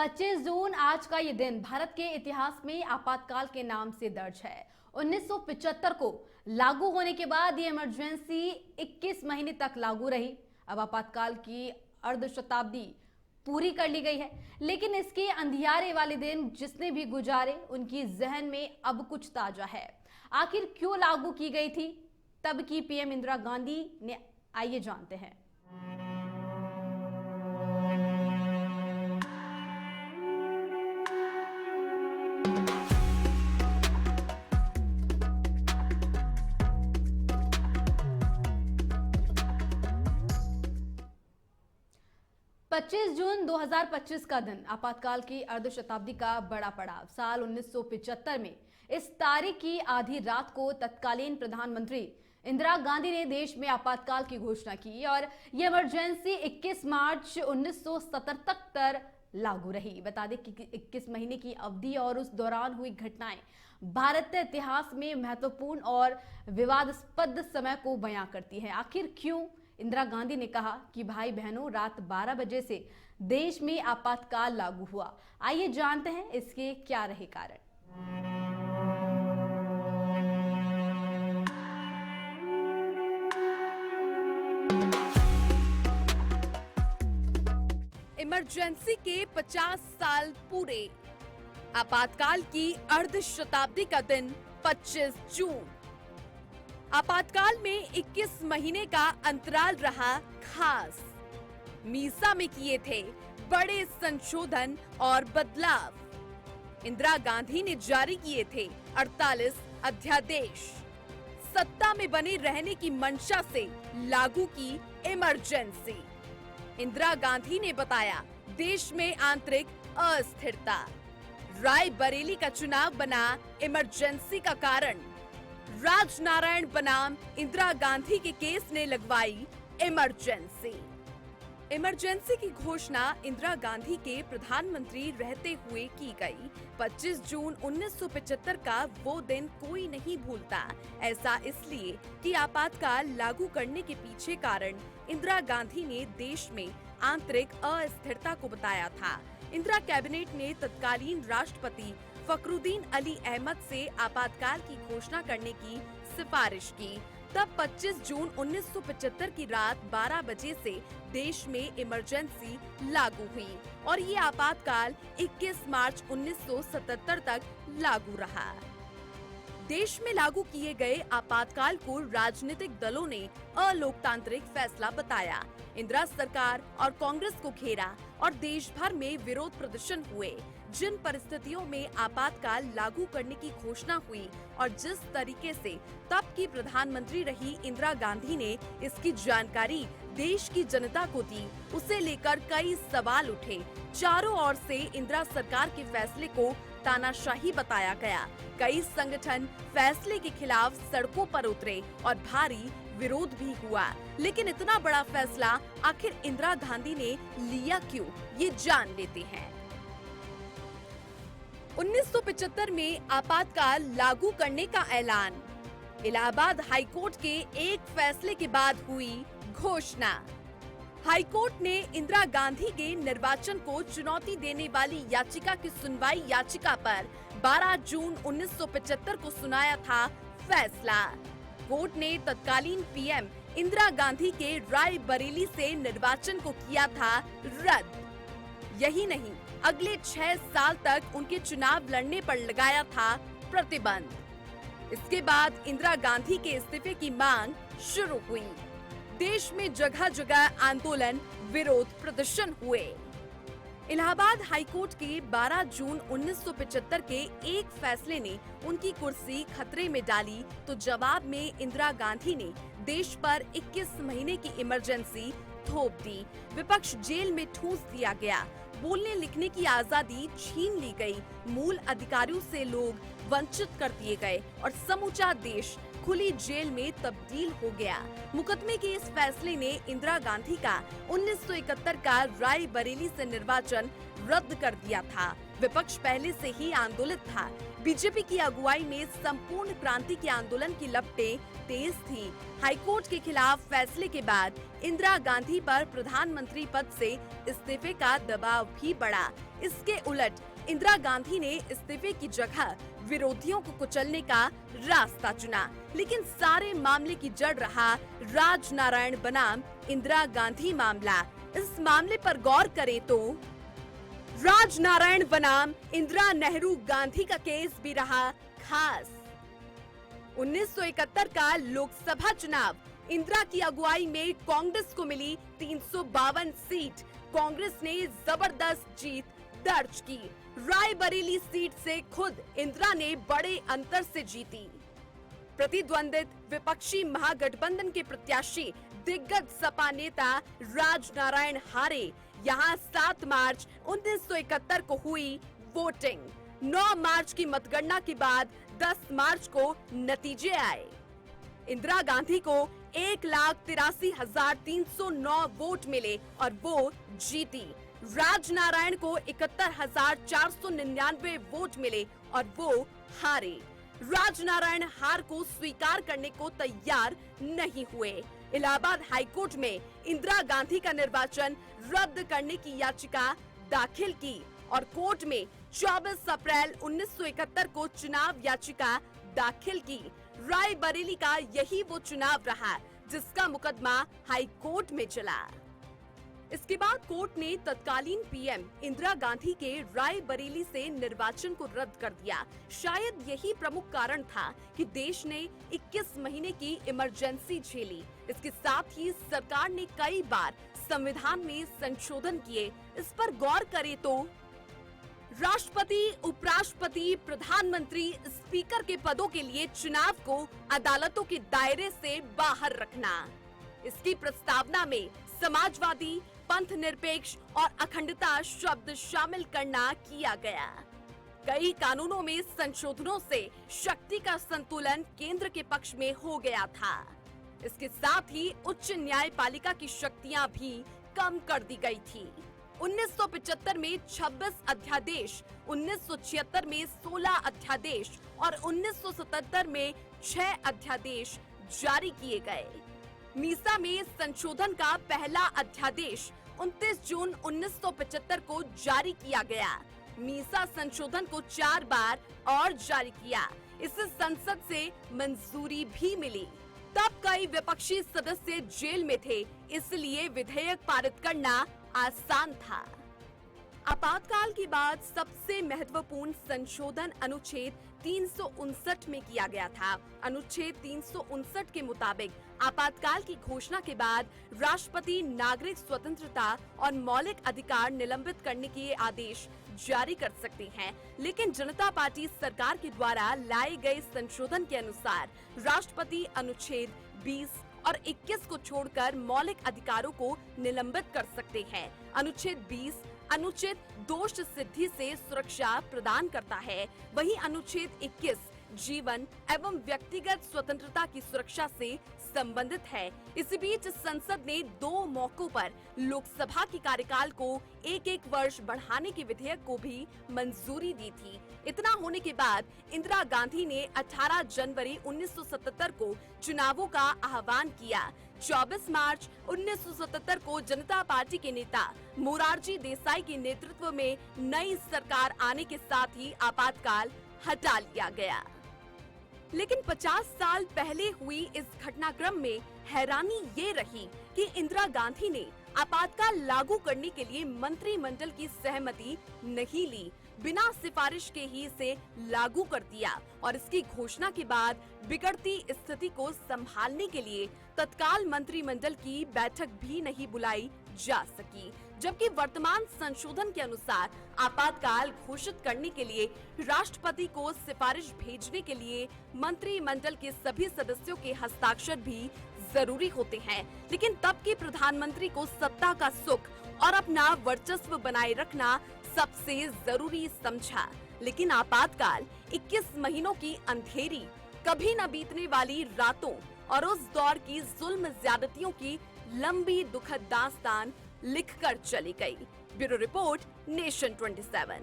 25 जून आज का ये दिन भारत के इतिहास में आपातकाल के नाम से दर्ज है। 1975 को लागू होने के बाद ये इमरजेंसी 21 महीने तक लागू रही। अब आपातकाल की अर्ध शताब्दी पूरी कर ली गई है, लेकिन इसके अंधियारे वाले दिन जिसने भी गुजारे उनकी जहन में अब कुछ ताजा है। आखिर क्यों लागू की गई थी तब की पीएम इंदिरा गांधी ने, आइए जानते हैं। पच्चीस जून 2025 का दिन आपातकाल की अर्ध शताब्दी का बड़ा पड़ाव। साल 1975 में इस तारीख की आधी रात को तत्कालीन प्रधानमंत्री इंदिरा गांधी ने देश में आपातकाल की घोषणा की और यह इमरजेंसी 21 मार्च 1977 तक लागू रही। बता दें कि 21 महीने की अवधि और उस दौरान हुई घटनाएं भारतीय इतिहास में महत्वपूर्ण और विवादास्पद समय को बयां करती है। आखिर क्यों इंदिरा गांधी ने कहा कि भाई बहनों रात 12 बजे से देश में आपातकाल लागू हुआ? आइए जानते हैं इसके क्या रहे कारण। इमरजेंसी के 50 साल पूरे। आपातकाल की अर्ध शताब्दी का दिन 25 जून। आपातकाल में 21 महीने का अंतराल रहा खास। मीसा में किए थे बड़े संशोधन और बदलाव। इंदिरा गांधी ने जारी किए थे 48 अध्यादेश। सत्ता में बने रहने की मंशा से लागू की इमरजेंसी। इंदिरा गांधी ने बताया देश में आंतरिक अस्थिरता। रायबरेली का चुनाव बना इमरजेंसी का कारण। राजनारायण बनाम इंदिरा गांधी के केस ने लगवाई इमरजेंसी। इमरजेंसी की घोषणा इंदिरा गांधी के प्रधानमंत्री रहते हुए की गई। 25 जून 1975 का वो दिन कोई नहीं भूलता। ऐसा इसलिए कि आपातकाल लागू करने के पीछे कारण इंदिरा गांधी ने देश में आंतरिक अस्थिरता को बताया था। इंदिरा कैबिनेट ने तत्कालीन राष्ट्रपति फखरुद्दीन अली अहमद से आपातकाल की घोषणा करने की सिफारिश की। तब 25 जून 1975 की रात 12 बजे से देश में इमरजेंसी लागू हुई और ये आपातकाल 21 मार्च 1977 तक लागू रहा। देश में लागू किए गए आपातकाल को राजनीतिक दलों ने अलोकतांत्रिक फैसला बताया। इंदिरा सरकार और कांग्रेस को घेरा और देश भर में विरोध प्रदर्शन हुए। जिन परिस्थितियों में आपातकाल लागू करने की घोषणा हुई और जिस तरीके से तब की प्रधानमंत्री रही इंदिरा गांधी ने इसकी जानकारी देश की जनता को दी, उसे लेकर कई सवाल उठे। चारों ओर से इंदिरा सरकार के फैसले को तानाशाही बताया गया। कई संगठन फैसले के खिलाफ सड़कों पर उतरे और भारी विरोध भी हुआ। लेकिन इतना बड़ा फैसला आखिर इंदिरा गांधी ने लिया क्यों, ये जान लेते हैं। 1975 में आपातकाल लागू करने का ऐलान। इलाहाबाद हाईकोर्ट के एक फैसले के बाद हुई घोषणा। हाईकोर्ट ने इंदिरा गांधी के निर्वाचन को चुनौती देने वाली याचिका की सुनवाई याचिका पर 12 जून 1975 को सुनाया था फैसला। कोर्ट ने तत्कालीन पीएम इंदिरा गांधी के रायबरेली से निर्वाचन को किया था रद्द। यही नहीं, अगले 6 साल तक उनके चुनाव लड़ने पर लगाया था प्रतिबंध। इसके बाद इंदिरा गांधी के इस्तीफे की मांग शुरू हुई। देश में जगह जगह आंदोलन, विरोध प्रदर्शन हुए। इलाहाबाद हाईकोर्ट के 12 जून 1975 के एक फैसले ने उनकी कुर्सी खतरे में डाली, तो जवाब में इंदिरा गांधी ने देश पर 21 महीने की इमरजेंसी थोप दी। विपक्ष जेल में ठूंस दिया गया। बोलने लिखने की आजादी छीन ली गई। मूल अधिकारियों से लोग वंचित कर दिए गए और समूचा देश खुली जेल में तब्दील हो गया। मुकदमे के इस फैसले ने इंदिरा गांधी का 1971 का रायबरेली से निर्वाचन रद्द कर दिया था। विपक्ष पहले से ही आंदोलित था। बीजेपी की अगुवाई में संपूर्ण क्रांति के आंदोलन की लपटें तेज थी। हाईकोर्ट के खिलाफ फैसले के बाद इंदिरा गांधी पर प्रधानमंत्री पद से इस्तीफे का दबाव भी बढ़ा। इसके उलट इंदिरा गांधी ने इस्तीफे की जगह विरोधियों को कुचलने का रास्ता चुना। लेकिन सारे मामले की जड़ रहा राजनारायण बनाम इंदिरा गांधी मामला। इस मामले पर गौर करें तो राजनारायण बनाम इंदिरा नेहरू गांधी का केस भी रहा खास। 1971 का लोकसभा चुनाव, इंदिरा की अगुवाई में कांग्रेस को मिली 352 सीट। कांग्रेस ने जबरदस्त जीत दर्ज की। रायबरेली सीट से खुद इंदिरा ने बड़े अंतर से जीती। प्रतिद्वंदित विपक्षी महागठबंधन के प्रत्याशी दिग्गज सपा नेता राजनारायण हारे। यहाँ 7 मार्च 1971 को हुई वोटिंग। 9 मार्च की मतगणना के बाद 10 मार्च को नतीजे आए। इंदिरा गांधी को 1,83,309 वोट मिले और वो जीती। राजनारायण को 71,499 वोट मिले और वो हारे। राजनारायण हार को स्वीकार करने को तैयार नहीं हुए। इलाहाबाद हाईकोर्ट में इंदिरा गांधी का निर्वाचन रद्द करने की याचिका दाखिल की और कोर्ट में 24 अप्रैल 1971 को चुनाव याचिका दाखिल की। रायबरेली का यही वो चुनाव रहा जिसका मुकदमा हाई कोर्ट में चला। इसके बाद कोर्ट ने तत्कालीन पीएम इंदिरा गांधी के रायबरेली से निर्वाचन को रद्द कर दिया। शायद यही प्रमुख कारण था कि देश ने 21 महीने की इमरजेंसी झेली। इसके साथ ही सरकार ने कई बार संविधान में संशोधन किए। इस पर गौर करें तो राष्ट्रपति, उपराष्ट्रपति, प्रधानमंत्री, स्पीकर के पदों के लिए चुनाव को अदालतों के दायरे से बाहर रखना। इसकी प्रस्तावना में समाजवादी, पंथ निरपेक्ष और अखंडता शब्द शामिल करना किया गया। कई कानूनों में संशोधनों से शक्ति का संतुलन केंद्र के पक्ष में हो गया था। इसके साथ ही उच्च न्यायपालिका की शक्तियां भी कम कर दी गई थी। 1975 में 26 अध्यादेश, 1976 में 16 अध्यादेश और 1977 में 6 अध्यादेश जारी किए गए। मीसा में संशोधन का पहला अध्यादेश 29 जून 1975 को जारी किया गया। मीसा संशोधन को 4 बार और जारी किया। इसे संसद से मंजूरी भी मिली। तब कई विपक्षी सदस्य जेल में थे, इसलिए विधेयक पारित करना आसान था। आपातकाल के बाद सबसे महत्वपूर्ण संशोधन अनुच्छेद 359 में किया गया था। अनुच्छेद 359 के मुताबिक आपातकाल की घोषणा के बाद राष्ट्रपति नागरिक स्वतंत्रता और मौलिक अधिकार निलंबित करने के आदेश जारी कर सकते हैं। लेकिन जनता पार्टी सरकार के द्वारा लाए गए संशोधन के अनुसार राष्ट्रपति अनुच्छेद 20 और 21 को छोड़कर मौलिक अधिकारों को निलंबित कर सकते हैं। अनुच्छेद 20 अनुचित दोष सिद्धि से सुरक्षा प्रदान करता है, वहीं अनुच्छेद 21 जीवन एवं व्यक्तिगत स्वतंत्रता की सुरक्षा से संबंधित है। इसी बीच संसद ने 2 मौकों पर लोकसभा की कार्यकाल को 1-1 वर्ष बढ़ाने के विधेयक को भी मंजूरी दी थी। इतना होने के बाद इंदिरा गांधी ने 18 जनवरी 1977 को चुनावों का आह्वान किया। 24 मार्च 1977 को जनता पार्टी के नेता मोरारजी देसाई के नेतृत्व में नई सरकार आने के साथ ही आपातकाल हटा लिया गया। लेकिन 50 साल पहले हुई इस घटनाक्रम में हैरानी ये रही कि इंदिरा गांधी ने आपातकाल लागू करने के लिए मंत्रिमंडल की सहमति नहीं ली, बिना सिफारिश के ही इसे लागू कर दिया और इसकी घोषणा के बाद बिगड़ती स्थिति को संभालने के लिए तत्काल मंत्रिमंडल की बैठक भी नहीं बुलाई जा सकी। जबकि वर्तमान संशोधन के अनुसार आपातकाल घोषित करने के लिए राष्ट्रपति को सिफारिश भेजने के लिए मंत्रिमंडल के सभी सदस्यों के हस्ताक्षर भी जरूरी होते हैं। लेकिन तब के प्रधानमंत्री को सत्ता का सुख और अपना वर्चस्व बनाए रखना सबसे जरूरी समझा। लेकिन आपातकाल 21 महीनों की अंधेरी, कभी न बीतने वाली रातों और उस दौर की जुल्म ज्यादतियों की लंबी दुखद दास्तान लिखकर चली गई। Bureau report, nation 27।